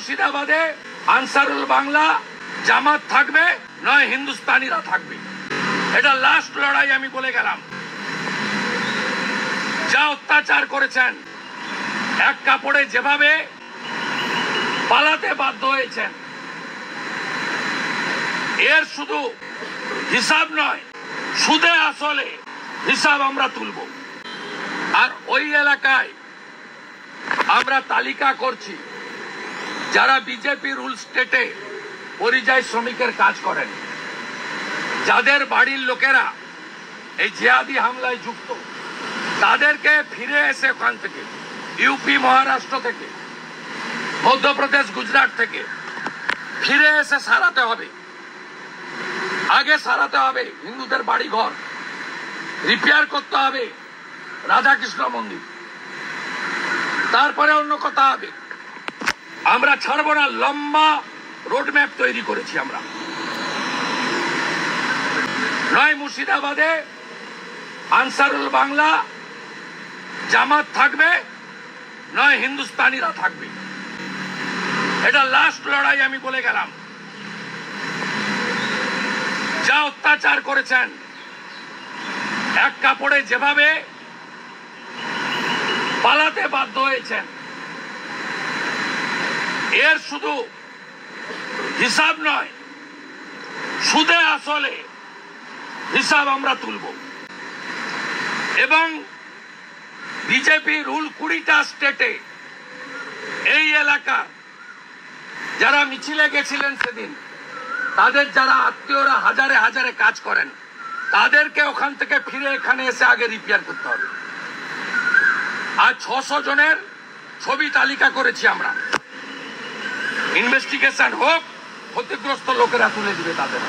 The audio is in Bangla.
মুর্শিদাবাদে আনসারুল বাংলা জামাত থাকবে, নয় হিন্দুস্তানিরা থাকবে। এটা লাস্ট লড়াই আমি বলে গেলাম। যা অত্যাচার করেছেন, এক কাপড়ে যেভাবে পালাতে বাধ্য হয়েছেন, এর শুধু হিসাব নয়, সুদে আসলে হিসাব আমরা তুলব। আর ওই এলাকায় আমরা তালিকা করছি যারা বিজেপি রুল স্টেটে পরিযায়ী শ্রমিকের কাজ করেন, যাদের বাড়ির লোকেরা এই জিহাদি হামলায় যুক্ত, তাদেরকে ফিরে এসে ওখান থেকে ইউপি, মহারাষ্ট্র থেকে, মধ্যপ্রদেশ, গুজরাট থেকে ফিরে এসে সারাতে হবে। আগে সারাতে হবে হিন্দুদের বাড়ি ঘর, রিপেয়ার করতে হবে রাধাকৃষ্ণ মন্দির, তারপরে অন্য কথা হবে। আমরা ছাড়বো না, লম্বা রোডম্যাপ তৈরি করেছি আমরা। নয় মুর্শিদাবাদে আনসারুল বাংলা জামাত থাকবে, নয় হিন্দুস্তানিরা থাকবে। এটা লাস্ট লড়াই আমি বলে গেলাম। যা অত্যাচার করেছেন, এক কাপড়ে যেভাবে পালাতে বাধ্য হয়েছেন, এর শুধু হিসাব নয়, সুদে আসলে হিসাব আমরা তুলব। এবং বিজেপি রুল 20টা স্টেটে এই এলাকা যারা মিছিলে গেছিলেন সেদিন, তাদের যারা আত্মীয়রা হাজারে হাজারে কাজ করেন, তাদেরকে ওখান থেকে ফিরে এখানে এসে আগে রিপেয়ার করতে হবে। আর 600 জনের ছবি তালিকা করেছি আমরা। ইনভেস্টিগেশন হোক, ক্ষতিগ্রস্ত লোকেরা তুলে দিবে তাদের।